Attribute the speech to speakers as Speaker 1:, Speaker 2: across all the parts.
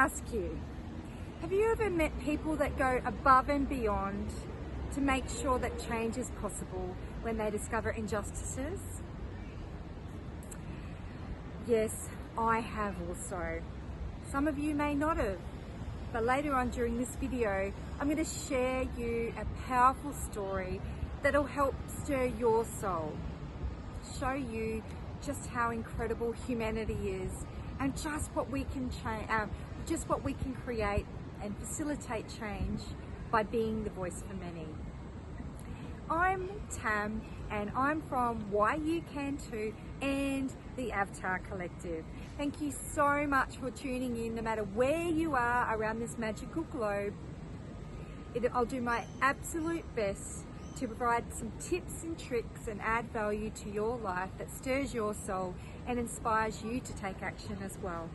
Speaker 1: ask you, have you ever met people that go above and beyond to make sure that change is possible when they discover injustices? Yes, I have also. Some of you may not have, but later on during this video, I'm going to share you a powerful story that'll help stir your soul, show you just how incredible humanity is and just what we can create and facilitate change by being the voice for many. I'm Tam and I'm from Why You Can Too and the Avatar Collective. Thank you so much for tuning in, no matter where you are around this magical globe. I'll do my absolute best to provide some tips and tricks and add value to your life that stirs your soul and inspires you to take action as well.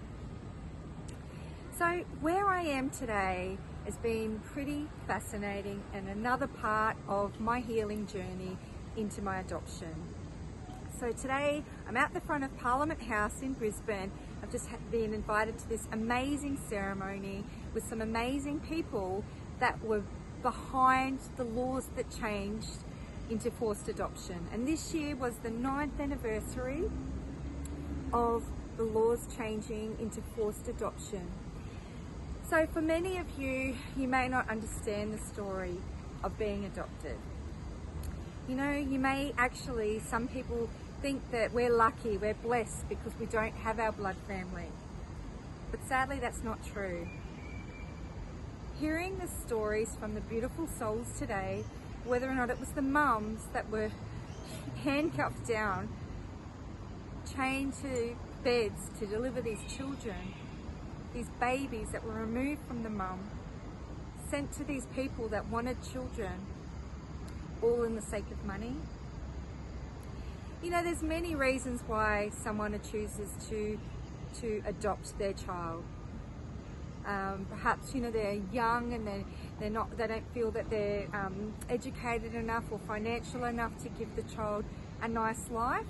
Speaker 1: So where I am today has been pretty fascinating and another part of my healing journey into my adoption. So today I'm at the front of Parliament House in Brisbane. I've just been invited to this amazing ceremony with some amazing people that were behind the laws that changed into forced adoption. And this year was the 9th anniversary of the laws changing into forced adoption. So for many of you, you may not understand the story of being adopted. You know, you may actually, some people think that we're lucky, we're blessed because we don't have our blood family. But sadly, that's not true. Hearing the stories from the beautiful souls today, whether or not it was the mums that were handcuffed down, chained to beds to deliver these children, these babies that were removed from the mum, sent to these people that wanted children, all in the sake of money. You know, there's many reasons why someone chooses to adopt their child. Perhaps, you know, they're young and they don't feel that they're educated enough or financial enough to give the child a nice life,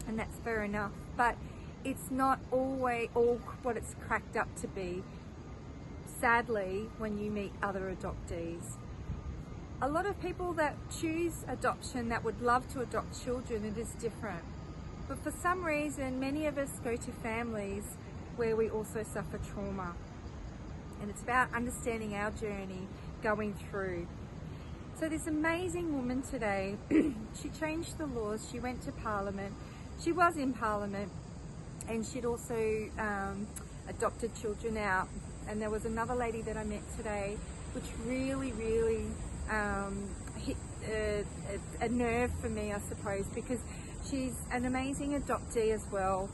Speaker 1: and that's fair enough. But it's not always all what it's cracked up to be, sadly, when you meet other adoptees. A lot of people that choose adoption, that would love to adopt children, it is different. But for some reason, many of us go to families where we also suffer trauma. And it's about understanding our journey going through. So this amazing woman today, she changed the laws, she went to Parliament, she was in Parliament, and she'd also adopted children out. And there was another lady that I met today, which really hit a nerve for me, I suppose, because she's an amazing adoptee as well,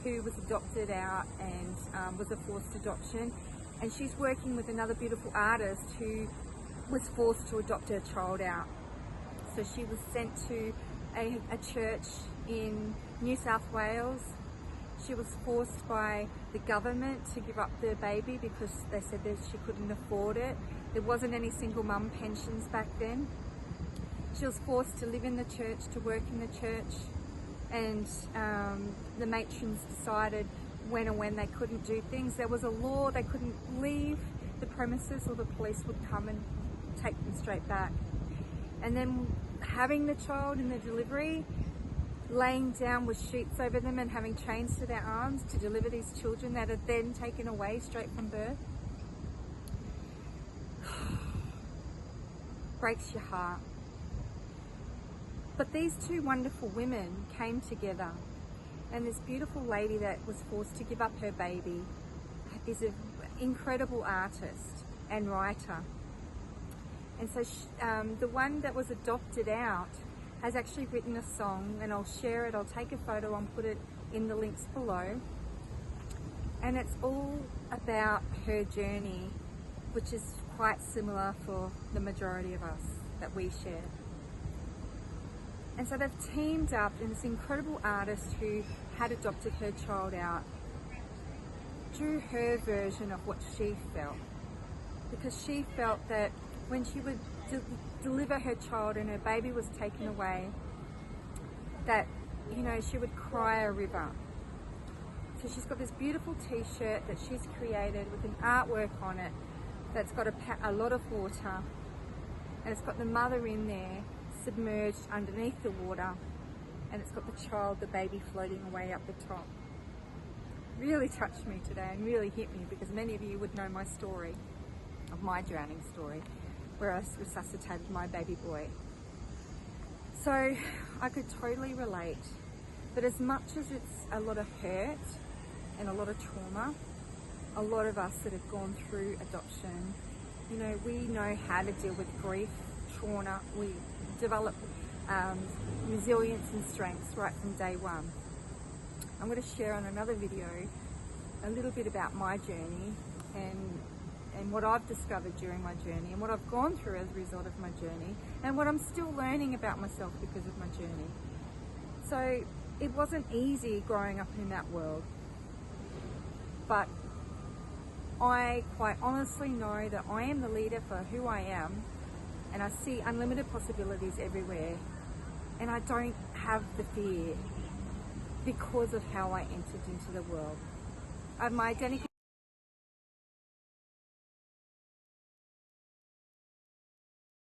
Speaker 1: who was adopted out and was a forced adoption. And she's working with another beautiful artist who was forced to adopt her child out. So she was sent to a church in New South Wales. She was forced by the government to give up the baby because they said that she couldn't afford it. There wasn't any single mum pensions back then. She was forced to live in the church, to work in the church, and the matrons decided when they couldn't do things. There was a law, they couldn't leave the premises or the police would come and take them straight back. And then having the child in the delivery, laying down with sheets over them and having chains to their arms to deliver these children that are then taken away straight from birth. Breaks your heart. But these two wonderful women came together, and this beautiful lady that was forced to give up her baby is an incredible artist and writer. And so the one that was adopted out has actually written a song, and I'll share it, I'll take a photo and put it in the links below. And it's all about her journey, which is quite similar for the majority of us that we share. And so they've teamed up in this incredible artist who had adopted her child out, drew her version of what she felt. Because she felt that when she would deliver her child and her baby was taken away, that, you know, she would cry a river. So she's got this beautiful t-shirt that she's created with an artwork on it that's got a lot of water, and it's got the mother in there submerged underneath the water, and it's got the child, the baby, floating away up the top. Really touched me today and really hit me, because many of you would know my story, of my drowning story, where I resuscitated my baby boy. So I could totally relate. But as much as it's a lot of hurt and a lot of trauma, a lot of us that have gone through adoption, you know, we know how to deal with grief, trauma. We develop resilience and strengths right from day one. I'm going to share on another video a little bit about my journey and what I've discovered during my journey and what I've gone through as a result of my journey and what I'm still learning about myself because of my journey. So it wasn't easy growing up in that world, but I quite honestly know that I am the leader for who I am, and I see unlimited possibilities everywhere, and I don't have the fear because of how I entered into the world. My identity